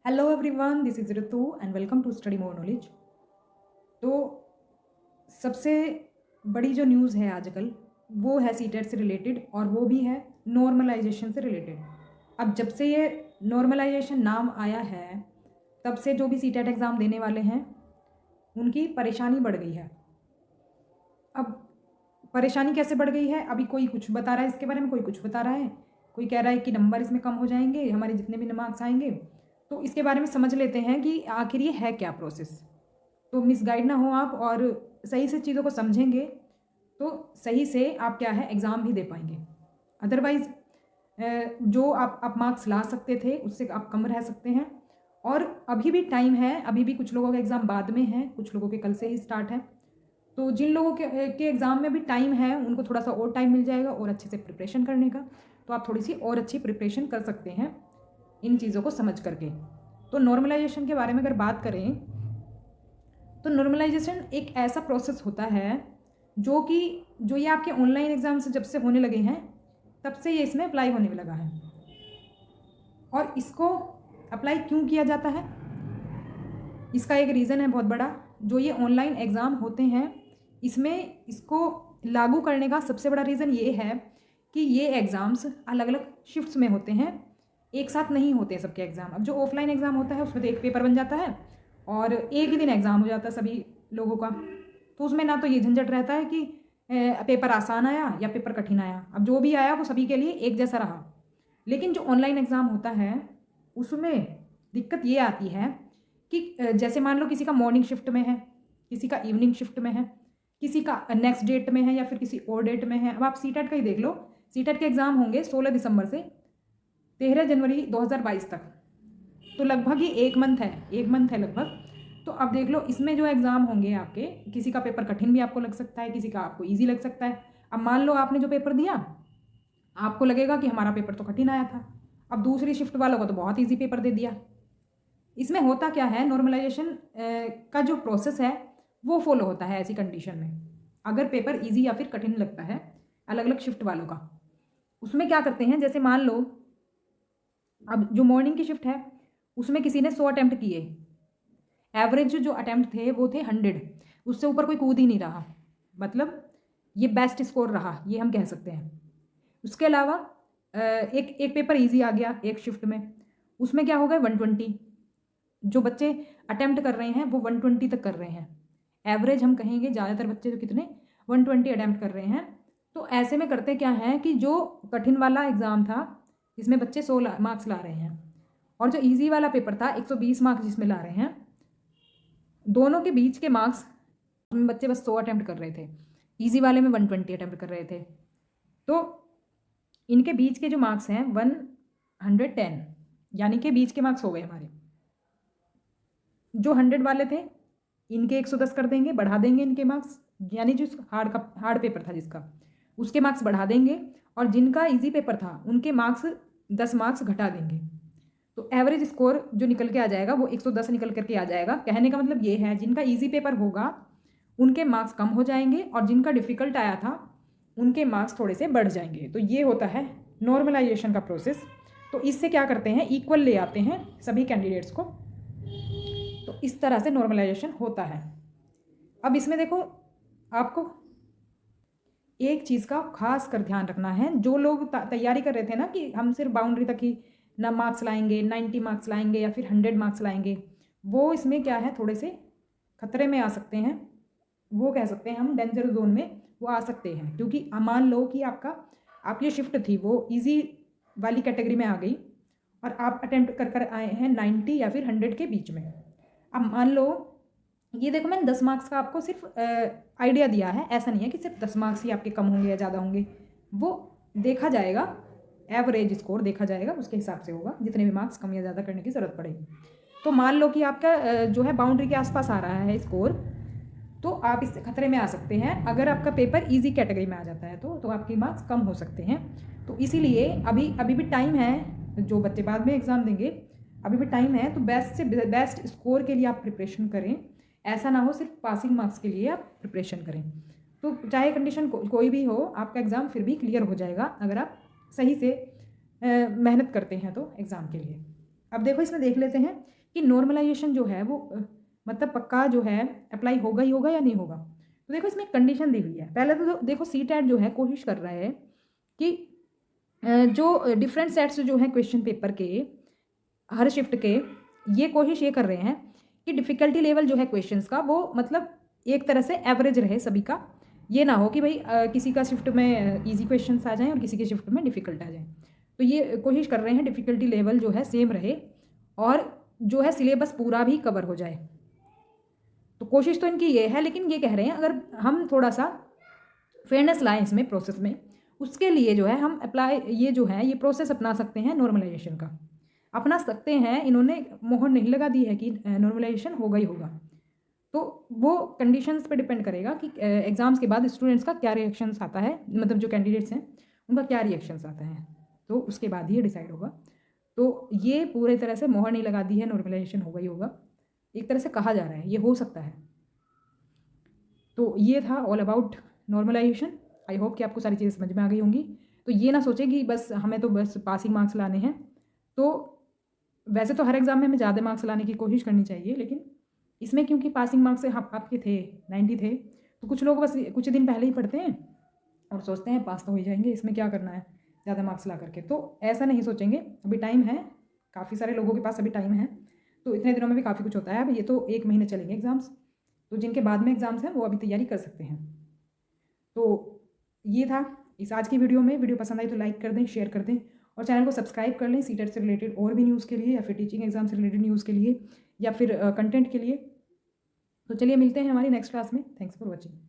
Hello everyone, this is Ritu and welcome to study more knowledge. तो सबसे बड़ी जो न्यूज़ है आजकल वो है सीटेट से रिलेटेड, और वो भी है नॉर्मलाइजेशन से रिलेटेड। अब जब से ये नॉर्मलाइजेशन नाम आया है, तब से जो भी सीटेट एग्ज़ाम देने वाले हैं उनकी परेशानी बढ़ गई है। अब परेशानी कैसे बढ़ गई है, अभी कोई कुछ बता रहा है इसके बारे में, कोई कुछ बता रहा है, कोई कह रहा है कि नंबर इसमें कम हो जाएंगे, हमारे जितने भी मार्क्स आएंगे। तो इसके बारे में समझ लेते हैं कि आखिर ये है क्या प्रोसेस। तो मिसगाइड ना हो आप, और सही से चीज़ों को समझेंगे तो सही से आप क्या है एग्ज़ाम भी दे पाएंगे। अदरवाइज़ जो आप मार्क्स ला सकते थे उससे आप कम रह सकते हैं। और अभी भी टाइम है, अभी भी कुछ लोगों का एग्ज़ाम बाद में है, कुछ लोगों के कल से ही स्टार्ट है। तो जिन लोगों के एग्ज़ाम में भी टाइम है उनको थोड़ा सा और टाइम मिल जाएगा और अच्छे से प्रिपरेशन करने का। तो आप थोड़ी सी और अच्छी प्रिपरेशन कर सकते हैं इन चीज़ों को समझ करके। तो नॉर्मलाइजेशन के बारे में अगर बात करें तो नॉर्मलाइजेशन एक ऐसा प्रोसेस होता है जो ये आपके ऑनलाइन एग्ज़ाम से जब से होने लगे हैं तब से ये इसमें अप्लाई होने लगा है। और इसको अप्लाई क्यों किया जाता है, इसका एक रीज़न है बहुत बड़ा। जो ये ऑनलाइन एग्ज़ाम होते हैं इसमें इसको लागू करने का सबसे बड़ा रीज़न ये है कि ये एग्ज़ाम्स अलग अलग शिफ्ट्स में होते हैं, एक साथ नहीं होते सबके एग्ज़ाम। अब जो ऑफलाइन एग्ज़ाम होता है उसमें तो एक पेपर बन जाता है और एक ही दिन एग्ज़ाम हो जाता है सभी लोगों का। तो उसमें ना तो ये झंझट रहता है कि पेपर आसान आया या पेपर कठिन आया, अब जो भी आया वो सभी के लिए एक जैसा रहा। लेकिन जो ऑनलाइन एग्ज़ाम होता है उसमें दिक्कत ये आती है कि जैसे मान लो किसी का मॉर्निंग शिफ्ट में है, किसी का इवनिंग शिफ्ट में है, किसी का नेक्स्ट डेट में है या फिर किसी और डेट में है। अब आप सीटेट का ही देख लो, सीटेट के एग्ज़ाम होंगे 16 दिसंबर से 13 जनवरी 2022 तक। तो लगभग ही एक मंथ है लगभग। तो अब देख लो इसमें जो एग्ज़ाम होंगे आपके, किसी का पेपर कठिन भी आपको लग सकता है, किसी का आपको ईजी लग सकता है। अब मान लो आपने जो पेपर दिया आपको लगेगा कि हमारा पेपर तो कठिन आया था, अब दूसरी शिफ्ट वालों को तो बहुत ईजी पेपर दे दिया। इसमें होता क्या है, नॉर्मलाइजेशन का जो प्रोसेस है वो फॉलो होता है ऐसी कंडीशन में। अगर पेपर इजी या फिर कठिन लगता है अलग अलग शिफ्ट वालों का, उसमें क्या करते हैं, जैसे मान लो अब जो मॉर्निंग की शिफ्ट है उसमें किसी ने 100 अटैम्प्ट किए, एवरेज जो अटैम्प्ट थे वो थे 100, उससे ऊपर कोई कूद ही नहीं रहा, मतलब ये बेस्ट स्कोर रहा, ये हम कह सकते हैं। उसके अलावा एक एक पेपर इजी आ गया एक शिफ्ट में, उसमें क्या हो गया 120। जो बच्चे अटेम्प्ट कर रहे हैं वो 120 तक कर रहे हैं, एवरेज हम कहेंगे ज़्यादातर बच्चे तो कितने 120 अटेम्प्ट कर रहे हैं। तो ऐसे में करते क्या है कि जो कठिन वाला एग्ज़ाम था जिसमें बच्चे 100 मार्क्स ला रहे हैं और जो इजी वाला पेपर था 120 मार्क्स जिसमें ला रहे हैं, दोनों के बीच के मार्क्स में बच्चे बस 100 अटेम्प्ट कर रहे थे, ईजी वाले में 120 अटेम्प्ट कर रहे थे। तो इनके बीच के जो मार्क्स हैं 110, यानी कि बीच के मार्क्स हो गए हमारे। जो 100 वाले थे इनके 110 कर देंगे, बढ़ा देंगे इनके मार्क्स, यानी जो हार्ड पेपर था जिसका उसके मार्क्स बढ़ा देंगे, और जिनका इजी पेपर था उनके मार्क्स 10 मार्क्स घटा देंगे। तो एवरेज स्कोर जो निकल के आ जाएगा वो 110 निकल करके आ जाएगा। कहने का मतलब ये है जिनका इजी पेपर होगा उनके मार्क्स कम हो जाएंगे और जिनका डिफ़िकल्ट आया था उनके मार्क्स थोड़े से बढ़ जाएंगे। तो ये होता है नॉर्मलाइजेशन का प्रोसेस। तो इससे क्या करते हैं, इक्वल ले आते हैं सभी कैंडिडेट्स को। तो इस तरह से नॉर्मलाइजेशन होता है। अब इसमें देखो आपको एक चीज़ का खास कर ध्यान रखना है, जो लोग तैयारी कर रहे थे ना कि हम सिर्फ बाउंड्री तक ही ना मार्क्स लाएंगे, 90 मार्क्स लाएंगे या फिर 100 मार्क्स लाएंगे, वो इसमें क्या है थोड़े से खतरे में आ सकते हैं। वो कह सकते हैं हम डेंजर जोन में वो आ सकते हैं, क्योंकि मान लो कि आप ये शिफ्ट थी वो इजी वाली कैटेगरी में आ गई और आप अटेम्प्ट कर कर आए हैं 90 या फिर 100 के बीच में। अब मान लो ये देखो मैंने 10 मार्क्स का आपको सिर्फ आइडिया दिया है, ऐसा नहीं है कि सिर्फ 10 मार्क्स ही आपके कम होंगे या ज़्यादा होंगे, वो देखा जाएगा, एवरेज स्कोर देखा जाएगा, उसके हिसाब से होगा जितने भी मार्क्स कम या ज़्यादा करने की ज़रूरत पड़ेगी। तो मान लो कि आपका जो है बाउंड्री के आसपास आ रहा है स्कोर, तो आप इससे खतरे में आ सकते हैं। अगर आपका पेपर ईजी कैटेगरी में आ जाता है तो आपके मार्क्स कम हो सकते हैं। तो इसीलिए अभी भी टाइम है, जो बच्चे बाद में एग्ज़ाम देंगे अभी भी टाइम है, तो बेस्ट से बेस्ट स्कोर के लिए आप प्रिपरेशन करें। ऐसा ना हो सिर्फ पासिंग मार्क्स के लिए आप प्रिपरेशन करें। तो चाहे कंडीशन कोई भी हो आपका एग्ज़ाम फिर भी क्लियर हो जाएगा अगर आप सही से मेहनत करते हैं तो एग्ज़ाम के लिए। अब देखो इसमें देख लेते हैं कि नॉर्मलाइजेशन जो है वो मतलब पक्का जो है अप्लाई होगा ही होगा या नहीं होगा। तो देखो इसमें कंडीशन दी हुई है। पहले तो देखो सीटेट जो है कोशिश कर रहा है कि जो डिफरेंट सेट्स जो हैं क्वेश्चन पेपर के हर शिफ्ट के, ये कोशिश ये कर रहे हैं कि डिफ़िकल्टी लेवल जो है क्वेश्चंस का वो मतलब एक तरह से एवरेज रहे सभी का। ये ना हो कि भाई किसी का शिफ्ट में ईज़ी क्वेश्चंस आ जाएँ और किसी के शिफ्ट में डिफ़िकल्ट आ जाएँ। तो ये कोशिश कर रहे हैं डिफ़िकल्टी लेवल जो है सेम रहे और जो है सिलेबस पूरा भी कवर हो जाए। तो कोशिश तो इनकी ये है, लेकिन ये कह रहे हैं अगर हम थोड़ा-सा फेयरनेस लाएँ इसमें प्रोसेस में, उसके लिए जो है हम अप्लाई ये जो है ये प्रोसेस अपना सकते हैं नॉर्मलाइजेशन का। अपना सकते हैं, इन्होंने मोहर नहीं लगा दी है कि नॉर्मलाइजेशन होगा ही होगा। तो वो कंडीशंस पे डिपेंड करेगा कि एग्ज़ाम्स के बाद स्टूडेंट्स का क्या रिएक्शंस आता है, मतलब जो कैंडिडेट्स हैं, उनका क्या रिएक्शंस आता है। तो उसके बाद ही ये डिसाइड होगा। तो ये पूरी तरह से मोहर नहीं लगा दी है, नॉर्मलाइजेशन होगा ही होगा। एक तरह से कहा जा रहा है, ये हो सकता है। तो ये था all about normalization. I hope कि आपको सारी चीज़ें समझ में आ गई होंगी। तो ये ना सोचें कि बस हमें तो बस पासिंग मार्क्स लाने हैं। तो वैसे तो हर एग्ज़ाम में हमें ज़्यादा मार्क्स लाने की कोशिश करनी चाहिए, लेकिन इसमें क्योंकि पासिंग मार्क्स आपके थे 90 थे, तो कुछ लोग बस कुछ दिन पहले ही पढ़ते हैं और सोचते हैं पास तो हो ही जाएंगे, इसमें क्या करना है ज़्यादा मार्क्स ला करके। तो ऐसा नहीं सोचेंगे, अभी टाइम है, काफ़ी सारे लोगों के पास अभी टाइम है। तो इतने दिनों में भी काफ़ी कुछ होता है। अब ये तो 1 महीने चलेंगे एग्ज़ाम्स, तो जिनके बाद में एग्ज़ाम्स हैं वो अभी तैयारी कर सकते हैं। तो ये था इस आज की वीडियो में। वीडियो पसंद आई तो लाइक कर दें, शेयर कर दें और चैनल को सब्सक्राइब कर लें सीटेट से रिलेटेड और भी न्यूज़ के लिए, या फिर टीचिंग एग्जाम से रिलेटेड न्यूज़ के लिए, या फिर कंटेंट के लिए। तो चलिए मिलते हैं हमारी नेक्स्ट क्लास में। Thanks for watching.